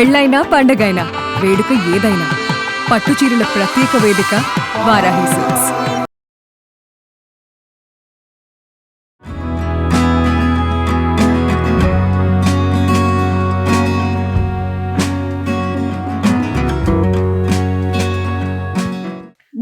పెళ్ళైనా పండగైనా వేడుక ఏదైనా పట్టుచీరల ప్రత్యేక వేదిక వారాహి సిల్క్స్.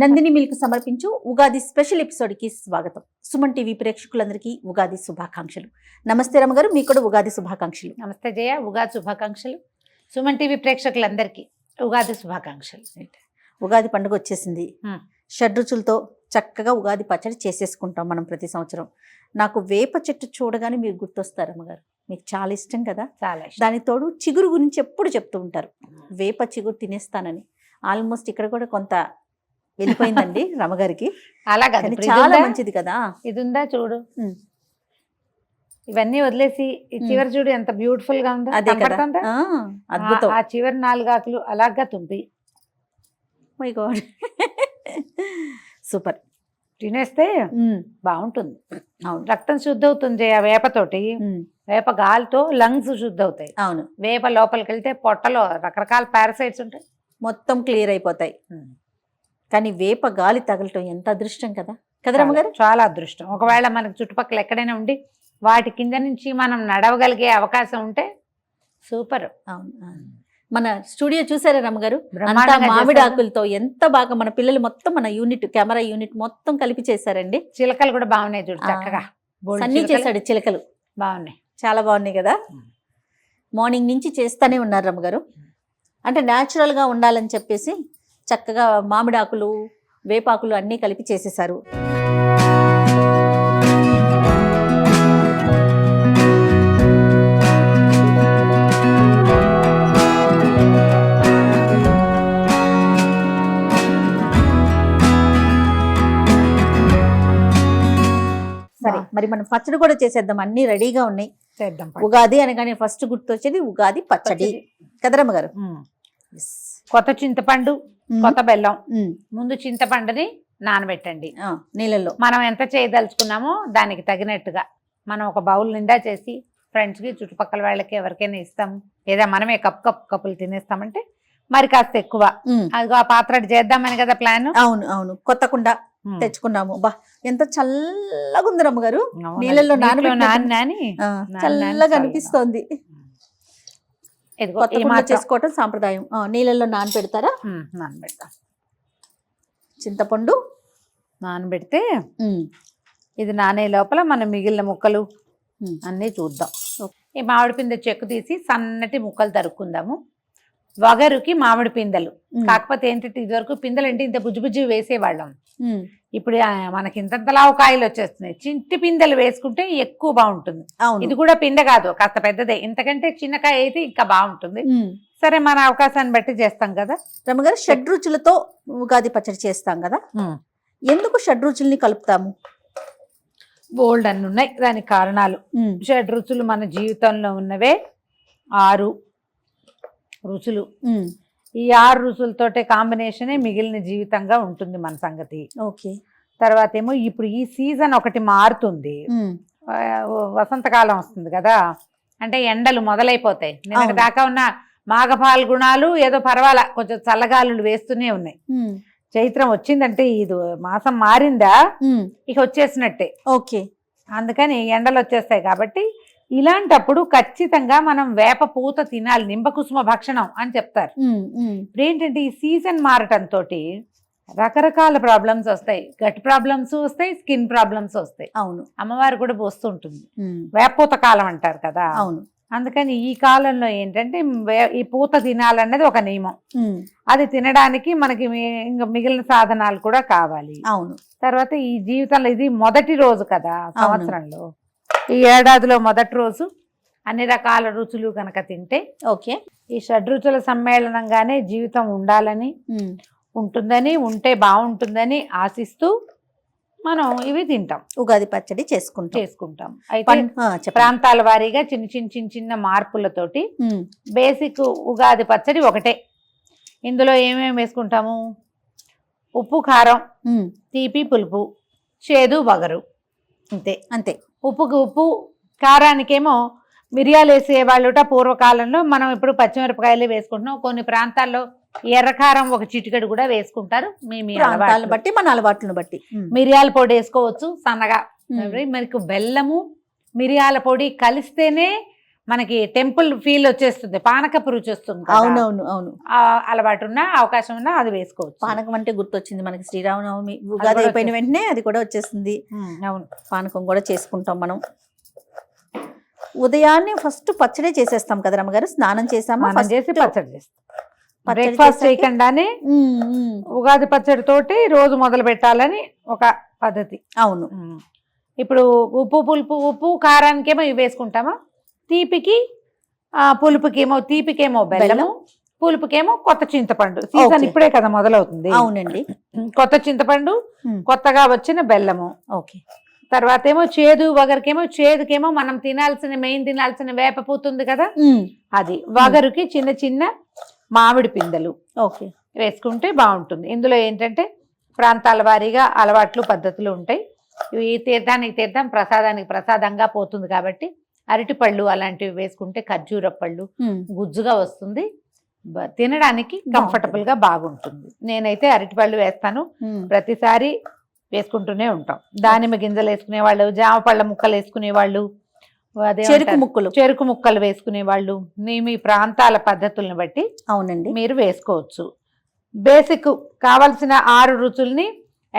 నందిని మిల్క్ సమర్పించు ఉగాది స్పెషల్ ఎపిసోడ్కి స్వాగతం. సుమన్ టీవీ ప్రేక్షకులందరికీ ఉగాది శుభాకాంక్షలు. నమస్తే రమగారు, మీకు కూడా ఉగాది శుభాకాంక్షలు. నమస్తే జయ, ఉగాది శుభాకాంక్షలు. సుమన్ టీవీ ప్రేక్షకులందరికీ ఉగాది శుభాకాంక్షలు. ఉగాది పండుగ వచ్చేసింది. షడ్రుచులతో చక్కగా ఉగాది పచ్చడి చేసేసుకుంటాం మనం ప్రతి సంవత్సరం. నాకు వేప చెట్టు చూడగానే మీరు గుర్తొస్తారు అమ్మగారు, మీకు చాలా ఇష్టం కదా. చాలా దానికి తోడు చిగురు గురించి ఎప్పుడు చెప్తూ ఉంటారు, వేప చిగురు తినేస్తానని. ఆల్మోస్ట్ ఇక్కడ కూడా కొంత వెళ్ళిపోయిందండి రమగారికి. అలాగా చాలా మంచిది కదా. ఇది ఉందా చూడు, ఇవన్నీ వదిలేసి ఈ చివరి చూడు ఎంత బ్యూటిఫుల్ గా ఉందో. అదే కదా, అద్భుతం. ఆ చివరి 4 ఆకులు అలాగా తుంపి మై గాడ్ సూపర్. తినేస్తే బాగుంటుంది. అవును, రక్తం శుద్ధి అవుతుంది ఆ వేపతోటి. వేప గాలితో లంగ్స్ శుద్ధి అవుతాయి. అవును, వేప లోపలికి వెళ్తే పొట్టలో రకరకాల పారాసైట్స్ ఉంటాయి, మొత్తం క్లియర్ అయిపోతాయి. కానీ వేప గాలి తగలటం ఎంత అదృష్టం కదా కదా రమ్మగారు. చాలా అదృష్టం. ఒకవేళ మనకు చుట్టుపక్కల ఎక్కడైనా ఉండి వాటి కింద నుంచి మనం నడవగలిగే అవకాశం ఉంటే సూపర్. అవును, మన స్టూడియో చూసారా రమ్మగారు, అంతా మామిడి ఆకులతో ఎంత బాగా మన పిల్లలు మొత్తం మన యూనిట్ కెమెరా యూనిట్ మొత్తం కలిపి చేశారండి. చిలకలు కూడా బాగున్నాయి చూడు, చక్కగా అన్ని చేశాడు. చిలకలు బాగున్నాయి, చాలా బాగున్నాయి కదా. మార్నింగ్ నుంచి చేస్తానే ఉన్నారు రమ్మగారు. అంటే న్యాచురల్గా ఉండాలని చెప్పేసి చక్కగా మామిడి ఆకులు వేపాకులు అన్నీ కలిపి చేసేసారు. సరే, మరి మనం పచ్చడి కూడా చేసేద్దాం. అన్ని రెడీగా ఉన్నాయి, చేద్దాం. ఉగాది అనగానే ఫస్ట్ గుర్తొచ్చేది ఉగాది పచ్చడి కదరమ్మ గారు. కొత్త చింతపండు, కొత్త బెల్లం. ముందు చింతపండుని నానబెట్టండి నీళ్ళల్లో. మనం ఎంత చేయదలుచుకున్నామో దానికి తగినట్టుగా మనం ఒక బౌల్ నిండా చేసి ఫ్రెండ్స్కి చుట్టుపక్కల వాళ్ళకి ఎవరికైనా ఇస్తాము, లేదా మనమే కప్పులు తినేస్తామంటే మరి కాస్త ఎక్కువ. అదిగో ఆ పాత్ర చేద్దామని కదా ప్లాన్. అవును అవును, కొత్త కుండ తెచ్చుకున్నాము. బా ఎంత చల్లగా ఉంది రమ్మగారు, నీళ్ళల్లో నాని చల్లగా అనిపిస్తోంది. చేసుకోవటం సాంప్రదాయం. నీళ్ళల్లో నానబెడతారా? నానబెడతా. చింతపండు నానబెడితే ఇది నానే లోపల మనం మిగిలిన ముక్కలు అన్నీ చూద్దాం. ఈ మామిడి పిందె చెక్కు తీసి సన్నటి ముక్కలు తరుక్కుందాము. వగరుకి మామిడి పిందెలు. కాకపోతే ఏంటంటే ఇదివరకు పిందెలు అంటే ఇంత బుజ్జి వేసేవాళ్ళం. ఇప్పుడు మనకి ఇంతలా కాయలు వచ్చేస్తున్నాయి. చింటి పిందెలు వేసుకుంటే ఎక్కువ బాగుంటుంది. ఇది కూడా పిందె కాదు, కాస్త పెద్దదే. ఇంతకంటే చిన్నకాయ అయితే ఇంకా బాగుంటుంది. సరే, మన అవకాశాన్ని బట్టి చేస్తాం కదా. రమ్మగారు, షడ్రుచులతో ఉగాది పచ్చడి చేస్తాం కదా, ఎందుకు షడ్రుచుల్ని కలుపుతాము? బోల్డ్ అన్ని ఉన్నాయి దానికి కారణాలు. షడ్రుచులు మన జీవితంలో ఉన్నవే 6 రుచులు. ఈ 6 రుచులతోటే కాంబినేషనే మిగిలిన జీవితంగా ఉంటుంది మన సంగతి. ఓకే. తర్వాత ఏమో ఇప్పుడు ఈ సీజన్ ఒకటి మారుతుంది, వసంతకాలం వస్తుంది కదా, అంటే ఎండలు మొదలైపోతాయి. నిన్న దాకా ఉన్న మాఘఫాల్గుణాలు ఏదో పర్వాలా, కొంచెం చల్లగాలులు వేస్తూనే ఉన్నాయి. చైత్రం వచ్చిందంటే ఇది మాసం మారిందా ఇక వచ్చేసినట్టే. ఓకే. అందుకని ఎండలు వచ్చేస్తాయి. కాబట్టి ఇలాంటప్పుడు ఖచ్చితంగా మనం వేప పూత తినాలి, నింబకుసుమ భక్షణం అని చెప్తారు. ఇప్పుడు ఏంటంటే ఈ సీజన్ మారటంతో రకరకాల ప్రాబ్లమ్స్ వస్తాయి. గట్ ప్రాబ్లమ్స్ వస్తాయి, స్కిన్ ప్రాబ్లమ్స్ వస్తాయి. అవును, అమ్మవారు కూడా పోస్తుంటుంది. వేపూత కాలం అంటారు కదా. అవును. అందుకని ఈ కాలంలో ఏంటంటే ఈ పూత తినాలన్నది ఒక నియమం. అది తినడానికి మనకి ఇంకా మిగిలిన సాధనాలు కూడా కావాలి. అవును. తర్వాత ఈ జీవితంలో ఇది మొదటి రోజు కదా సంవత్సరంలో, ఈ ఏడాదిలో మొదటి రోజు. అన్ని రకాల రుచులు కనుక తింటే ఓకే, ఈ షడ్రుచుల సమ్మేళనంగానే జీవితం ఉండాలని, ఉంటుందని, ఉంటే బాగుంటుందని ఆశిస్తూ మనం ఇవి తింటాం. ఉగాది పచ్చడి చేసుకుంటాం. అయితే ప్రాంతాల వారీగా చిన్న మార్పులతోటి బేసిక్ ఉగాది పచ్చడి ఒకటే. ఇందులో ఏమేమి వేసుకుంటాము? ఉప్పు, కారం, తీపి, పులుపు, చేదు, వగరు, అంతే. అంతే. ఉప్పుకి ఉప్పు, కారానికేమో మిరియాలు వేసే వాళ్ళుట పూర్వకాలంలో మనం ఇప్పుడు పచ్చిమిరపకాయలు వేసుకుంటున్నాం. కొన్ని ప్రాంతాల్లో ఎర్రకారం ఒక చిటికెడు కూడా వేసుకుంటారు. మీ ప్రాంతాలను అలవాట్లు. బట్టి మన అలవాట్లను బట్టి. మిరియాల పొడి వేసుకోవచ్చు సన్నగా. మనకు బెల్లము మిరియాల పొడి కలిస్తేనే మనకి టెంపుల్ ఫీల్ వచ్చేస్తుంది, పానకపు రుచి వస్తుంది కదా. అవునవును అవును. అలవాటు ఉన్నా అవకాశం ఉన్నా అది వేసుకోవచ్చు. పానకం అంటే గుర్తొచ్చింది మనకి శ్రీరామనవమి ఉగాది అయిపోయిన వెంటనే అది కూడా వచ్చేస్తుంది. అవును, పానకం కూడా చేసుకుంటాం మనం. ఉదయాన్నే ఫస్ట్ పచ్చడే చేసేస్తాం కదా రమ్మగారు. స్నానం చేసామా చేసి పచ్చడి చేస్తాం. బ్రేక్ఫాస్ట్ చేయకుండానే ఉగాది పచ్చడి తోటి రోజు మొదలు పెట్టాలని ఒక పద్ధతి. అవును. ఇప్పుడు ఉప్పు కారానికేమో ఇవి వేసుకుంటామా, తీపికి పులుపుకేమో, తీపికేమో బెల్లము, పులుపుకేమో కొత్త చింతపండు. సీజన్ ఇప్పుడే కదా మొదలవుతుంది. అవునండి. కొత్త చింతపండు, కొత్తగా వచ్చిన బెల్లము. ఓకే. తర్వాత ఏమో చేదు వగరుకేమో, చేదుకేమో మనం మెయిన్ తినాల్సిన వేప పూతుంది కదా, అది. వగరుకి చిన్న చిన్న మామిడి పిందెలు ఓకే వేసుకుంటే బాగుంటుంది. ఇందులో ఏంటంటే ప్రాంతాల వారీగా అలవాట్లు పద్ధతులు ఉంటాయి. ఈ తీర్థానికి తీర్థం, ప్రసాదానికి ప్రసాదంగా పోతుంది కాబట్టి అరటి పళ్ళు అలాంటివి వేసుకుంటే, ఖర్జూర పళ్ళు గుజ్జుగా వస్తుంది, తినడానికి కంఫర్టబుల్ గా బాగుంటుంది. నేనైతే అరటి పళ్ళు వేస్తాను, ప్రతిసారి వేసుకుంటూనే ఉంటాం. దానిమ్మ గింజలు వేసుకునే వాళ్ళు, జామ పళ్ళ ముక్కలు వేసుకునే వాళ్ళు, చెరుకు ముక్కలు వేసుకునే వాళ్ళు, మీ ప్రాంతాల పద్ధతులను బట్టి అవునండి మీరు వేసుకోవచ్చు. బేసిక్ కావాల్సిన 6 రుచుల్ని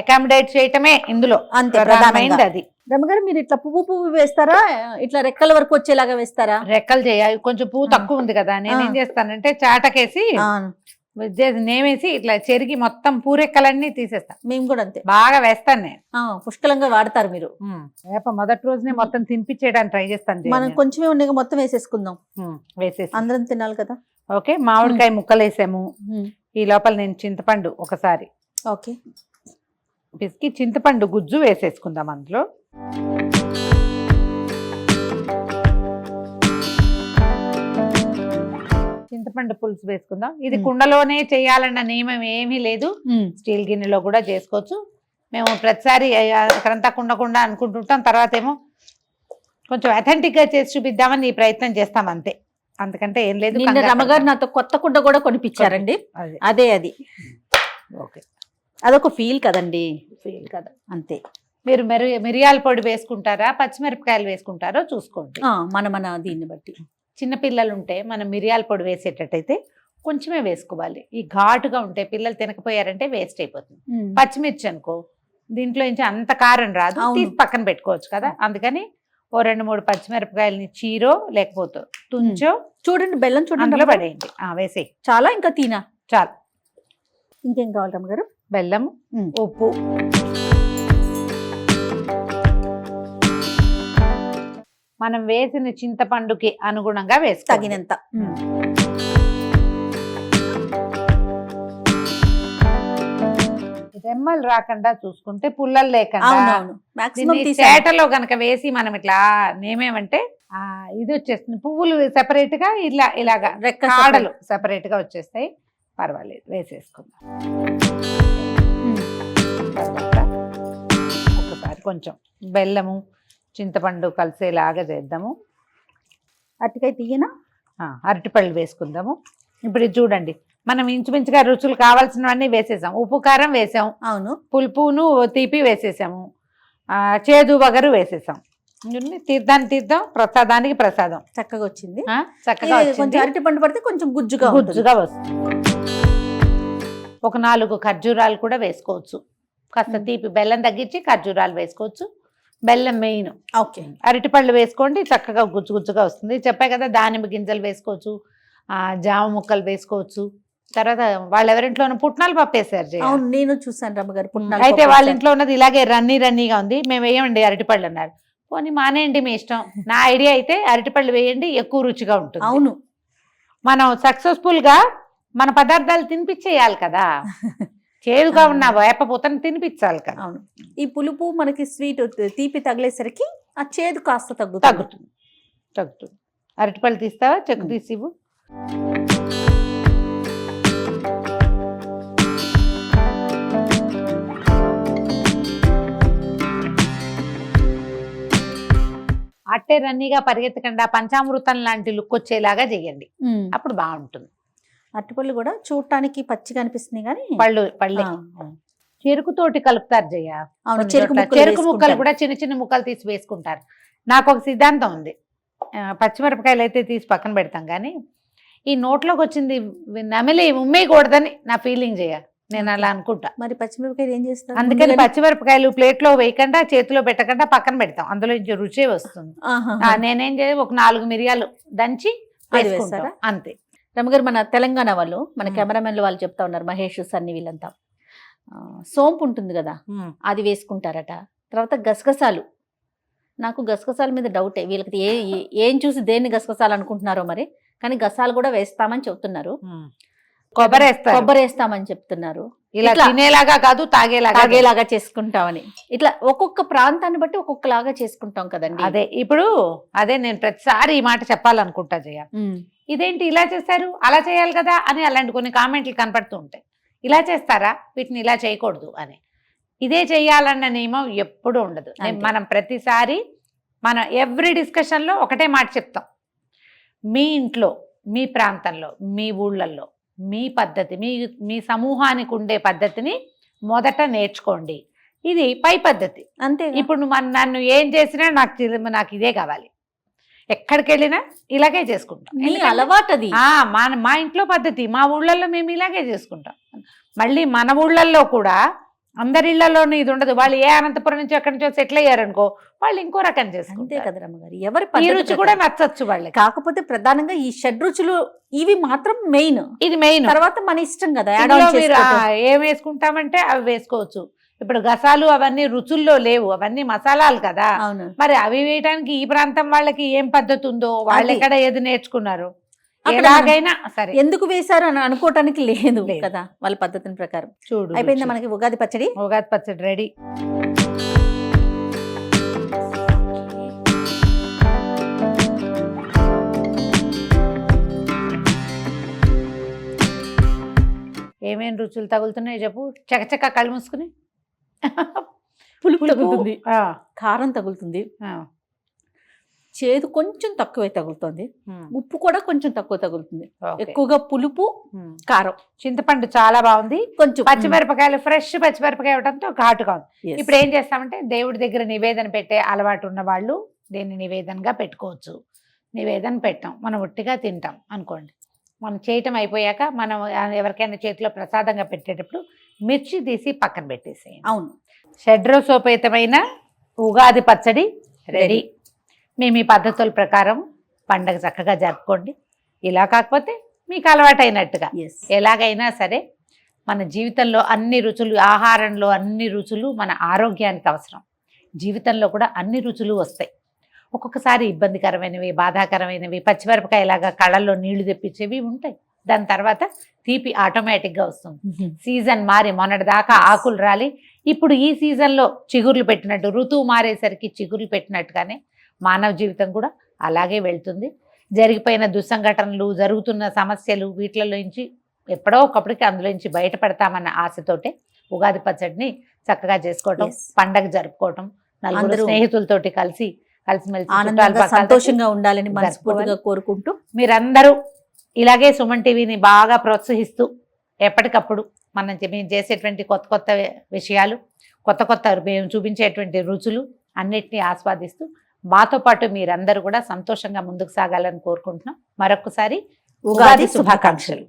అకామిడేట్ చేయటమే ఇందులో అంతే ప్రధానమైనది. అది రమ్మగారు మీరు ఇట్లా పువ్వు వేస్తారా, ఇట్లా రెక్కల వరకు వచ్చేలాగా వేస్తారా? రెక్కలు చేయాలి, కొంచెం పువ్వు తక్కువ ఉంది కదా, నేనేం చేస్తానంటే చాటకేసి నేమేసి ఇట్లా చెరిగి మొత్తం పూరెక్కలన్నీ తీసేస్తాను. మేము కూడా అంతే, బాగా వేస్తాను నేను. పుష్కలంగా వాడతారు మీరు. వేప మొదటి రోజునే మొత్తం తినిపించేయడానికి ట్రై చేస్తాను. మనం కొంచెమే ఉండగా మొత్తం వేసేసుకుందాం, వేసేసి అందరం తినాలి కదా. ఓకే, మామిడికాయ ముక్కలు వేసాము. ఈ లోపల నేను చింతపండు ఒకసారి ఓకే పిసికి చింతపండు గుజ్జు వేసేసుకుందాం అందులో. చింతపండు పులుసు వేసుకుందాం. ఇది కుండలోనే చేయాలన్న నియమం ఏమీ లేదు, స్టీల్ గిన్నెలో కూడా చేసుకోవచ్చు. మేము ప్రతిసారి అక్కడంతా కుండ అనుకుంటుంటాం, తర్వాత ఏమో కొంచెం అథెంటిక్ గా చేసి చూపిద్దామని ఈ ప్రయత్నం చేస్తాం అంతే, అంతకంటే ఏం లేదు. రమ్మగారు నాతో కొత్త కుండ కూడా కొనిపించారండి. అదే అది ఓకే, అదొక ఫీల్ కదండి. ఫీల్ కదా, అంతే. మీరు మిరియాల పొడి వేసుకుంటారా, పచ్చిమిరపకాయలు వేసుకుంటారో చూసుకోండి, మన దీన్ని బట్టి. చిన్నపిల్లలు ఉంటే మనం మిరియాల పొడి వేసేటట్టయితే కొంచెమే వేసుకోవాలి. ఈ ఘాటుగా ఉంటే పిల్లలు తినకపోయారంటే వేస్ట్ అయిపోతుంది. పచ్చిమిర్చి అనుకో, దీంట్లో నుంచి అంత కారం రాదు, తీసి పక్కన పెట్టుకోవచ్చు కదా. అందుకని ఓ 2-3 పచ్చిమిరపకాయలని చీరో లేకపోతే తుంచో, చూడండి బెల్లం చూడండి పడేయండి, వేసేయి. చాలా ఇంకా చాలు. ఇంకేం కావాలి రమ్మగారు? బెల్లం, ఉప్పు, మనం వేసిన చింతపండుకి అనుగుణంగా వేసి తగినంత. రెమ్మలు రాకుండా చూసుకుంటే, పుల్లలు లేకుండా చేటలో గనక వేసి మనం ఇట్లా నేమేమంటే ఇది వచ్చేస్తుంది, పువ్వులు సెపరేట్ గా ఇలాగా కాడలు సెపరేట్ గా వచ్చేస్తాయి. పర్వాలేదు, వేసేసుకుందాం. ఒకసారి కొంచెం బెల్లము చింతపండు కలిసేలాగా చేద్దాము. అరటికాయ తీయనా, అరటిపళ్ళు వేసుకుందాము. ఇప్పుడు ఇది చూడండి, మనం ఇంచుమించుగా రుచులు కావాల్సినవన్నీ వేసేసాం. ఉప్పు కారం వేసాం, అవును, పులుపును తీపి వేసేసాము, చేదు వగరు వేసేసాం. తీర్థానికి తీర్థం, ప్రసాదానికి ప్రసాదం. చక్కగా వచ్చింది, చక్కగా వచ్చింది. అరటిపండు పడితే కొంచెం గుజ్జుగా వస్తుంది. ఒక 4 ఖర్జూరాలు కూడా వేసుకోవచ్చు, కాస్త తీపి, బెల్లం తగ్గించి ఖర్జూరాలు వేసుకోవచ్చు. బెల్లం మెయిన్. ఓకే, అరటిపళ్ళు వేసుకోండి, చక్కగా గుజ్జుగా వస్తుంది. చెప్పా కదా, దానిమ్మ గింజలు వేసుకోవచ్చు, జామ ముక్కలు వేసుకోవచ్చు. తర్వాత వాళ్ళు ఎవరింట్లోనూ పుట్నాలు పప్పు వేసారు, నేను చూసాను రమ్మగారు. అయితే వాళ్ళ ఇంట్లో ఉన్నది ఇలాగే రన్నీగా ఉంది, మేము వేయమండి అరటిపళ్ళు అన్నారు. పోనీ మానేయండి మీ ఇష్టం. నా ఐడియా అయితే అరటిపళ్ళు వేయండి, ఎక్కువ రుచిగా ఉంటుంది. అవును, మనం సక్సెస్ఫుల్ గా మన పదార్థాలు తినిపించేయాలి కదా, చేదుగా ఉన్న వేప పూతను తినిపించాలి కదా. అవును, ఈ పులుపు మనకి స్వీట్ తీపి తగిలేసరికి ఆ చేదు కాస్త తగ్గుతుంది. అరటిపళ్ళు తీస్తావా, చెక్కు తీసివు. అట్ట పట్టే రన్నీగా పరిగెత్తకుండా పంచామృతం లాంటి లుక్ వచ్చేలాగా చేయండి, అప్పుడు బాగుంటుంది. అరటిపళ్ళు కూడా చూడటానికి పచ్చిగా అనిపిస్తున్నాయి కానీ పళ్ళే చెరుకుతోటి కలుపుతారు జయ. అవును, చెరుకు ముక్కలు కూడా చిన్న చిన్న ముక్కలు తీసి వేసుకుంటారు. నాకు ఒక సిద్ధాంతం ఉంది, పచ్చిమిరపకాయలు అయితే తీసి పక్కన పెడతాం కానీ ఈ నోట్లోకి వచ్చింది నమిలి ఉమ్మేయకూడదని నా ఫీలింగ్ జయ. నేను అలా అనుకుంటా. మరి పచ్చిమిరపకాయలు ఏం చేస్తారు? అందుకని పచ్చిమిరపకాయలు ప్లేట్లో వేయకుండా చేతిలో పెట్టకుండా పక్కన పెడతాం, అందులో నుంచి రుచే వస్తుంది. నేనేం చేయాలి, ఒక 4 మిరియాలు దంచి వేస్తారా అంతే. రమగారు, మన తెలంగాణ వాళ్ళు, మన కెమెరామెన్లు వాళ్ళు చెప్తా ఉన్నారు, మహేష్ సన్ని వీళ్ళంతా సోంపు ఉంటుంది కదా అది వేసుకుంటారట. తర్వాత గసగసాలు, నాకు గసగసాల మీద డౌటే, వీళ్ళకి ఏం చూసి దేన్ని గసగసాలు అనుకుంటున్నారో మరి, కానీ గసాలు కూడా వేస్తామని చెప్తున్నారు. కొబ్బరి వేస్తామని చెప్తున్నారు. ఇలా తినేలాగా కాదు, తాగేలాగా చేసుకుంటామని. ఇట్లా ఒక్కొక్క ప్రాంతాన్ని బట్టి ఒక్కొక్కలాగా చేసుకుంటాం కదండి. అదే నేను ప్రతిసారి ఈ మాట చెప్పాలనుకుంటా జయ. ఇదేంటి ఇలా చేశారు, అలా చేయాలి కదా అని అలాంటి కొన్ని కామెంట్లు కనపడుతూ ఉంటాయి. ఇలా చేస్తారా, వీటిని ఇలా చేయకూడదు అని. ఇదే చెయ్యాలన్న నియమం ఎప్పుడూ ఉండదు. మనం ప్రతిసారి ఎవ్రీ డిస్కషన్లో ఒకటే మాట చెప్తాం, మీ ఇంట్లో, మీ ప్రాంతంలో, మీ ఊళ్ళల్లో మీ పద్ధతి, మీ సమూహానికి ఉండే పద్ధతిని మొదట నేర్చుకోండి. ఇది పై పద్ధతి అంతే. ఇప్పుడు నన్ను ఏం చేసినా నాకు ఇదే కావాలి, ఎక్కడికి వెళ్ళినా ఇలాగే చేసుకుంటాం. అలవాటు అది. మా ఇంట్లో పద్ధతి, మా ఊళ్ళల్లో మేము ఇలాగే చేసుకుంటాం. మళ్ళీ మన ఊళ్ళల్లో కూడా అందరి ఇళ్లలోనూ ఇది ఉండదు. వాళ్ళు ఏ అనంతపురం నుంచి ఎక్కడి నుంచో సెటిల్ అయ్యారనుకో, వాళ్ళు ఇంకో రకం చేసుకుంటారు కదా రమ్మగారు. ఎవరి రుచి కూడా నచ్చచ్చు వాళ్ళకి. కాకపోతే ప్రధానంగా ఈ షడ్రుచులు ఇవి మాత్రం మెయిన్. ఇది మెయిన్. తర్వాత మన ఇష్టం కదా, మీరు ఏం వేసుకుంటామంటే అవి వేసుకోవచ్చు. ఇప్పుడు గసాలు అవన్నీ రుచుల్లో లేవు, అవన్నీ మసాలాలు కదా. మరి అవి వేయడానికి ఈ ప్రాంతం వాళ్ళకి ఏం పద్ధతి ఉందో, వాళ్ళు ఎక్కడ ఏది నేర్చుకున్నారు, ఎలాగైనా సరే ఎందుకు వేశారు అని అనుకోవటానికి లేదు కదా వాళ్ళ పద్ధతిని ప్రకారం. చూడు, అయిపోయిందా మనకి ఉగాది పచ్చడి? ఉగాది పచ్చడి రెడీ. ఏమేం రుచులు తగులుతున్నాయో చెప్పు. చకచక కళ్ళు మూసుకుని. పులుపు తగులుతుంది, కారం తగులుతుంది, చేదు కొంచెం తక్కువే తగులుతుంది, ఉప్పు కూడా కొంచెం తక్కువ తగులుతుంది, ఎక్కువగా పులుపు, కారం. చింతపండు చాలా బాగుంది. కొంచెం పచ్చిమిరపకాయలు, ఫ్రెష్ పచ్చిమిరపకాయ ఇవ్వడంతో ఘాటుగా ఉంది. ఇప్పుడు ఏం చేస్తామంటే, దేవుడి దగ్గర నివేదన పెట్టే అలవాటు ఉన్న వాళ్ళు దీన్ని నివేదనగా పెట్టుకోవచ్చు. నివేదన పెట్టాం, మనం ఒట్టిగా తింటాం అనుకోండి. మనం చేయటం అయిపోయాక మనం ఎవరికైనా చేతిలో ప్రసాదంగా పెట్టేటప్పుడు మిర్చి తీసి పక్కన పెట్టేసేయండి. అవును, షడ్రసోపేతమైన ఉగాది పచ్చడి రెడీ. మేము ఈ పద్ధతుల ప్రకారం పండగ చక్కగా జరుపుకోండి. ఇలా కాకపోతే మీకు అలవాటైనట్టుగా ఎలాగైనా సరే మన జీవితంలో అన్ని రుచులు, ఆహారంలో అన్ని రుచులు మన ఆరోగ్యానికి అవసరం. జీవితంలో కూడా అన్ని రుచులు వస్తాయి. ఒక్కొక్కసారి ఇబ్బందికరమైనవి, బాధాకరమైనవి, పచ్చిమిరపకాయలాగా కళ్ళల్లో నీళ్లు తెప్పించేవి ఉంటాయి. దాని తర్వాత తీపి ఆటోమేటిక్గా వస్తుంది. సీజన్ మారి మొన్నటి దాకా ఆకులు రాలి ఇప్పుడు ఈ సీజన్లో చిగుర్లు పెట్టినట్టు, ఋతువు మారేసరికి చిగుర్లు పెట్టినట్టుగానే మానవ జీవితం కూడా అలాగే వెళ్తుంది. జరిగిపోయిన దుస్సంఘటనలు, జరుగుతున్న సమస్యలు, వీటిలోంచి ఎప్పుడో ఒకప్పటికి అందులోంచి బయటపడతామన్న ఆశతోటే ఉగాది పచ్చడిని చక్కగా చేసుకోవటం, పండగ జరుపుకోవటం, నలుగురు స్నేహితులతోటి కలిసిమెలిసి ఆనందంగా సంతోషంగా ఉండాలని మనస్ఫూర్తిగా కోరుకుంటూ, మీరందరూ ఇలాగే సుమన్ టీవీని బాగా ప్రోత్సహిస్తూ ఎప్పటికప్పుడు మేము చేసేటువంటి కొత్త కొత్త విషయాలు, కొత్త మేము చూపించేటువంటి రుచులు అన్నిటినీ ఆస్వాదిస్తూ మాతో పాటు మీరందరూ కూడా సంతోషంగా ముందుకు సాగాలని కోరుకుంటున్నాం. మరొకసారి ఉగాది శుభాకాంక్షలు.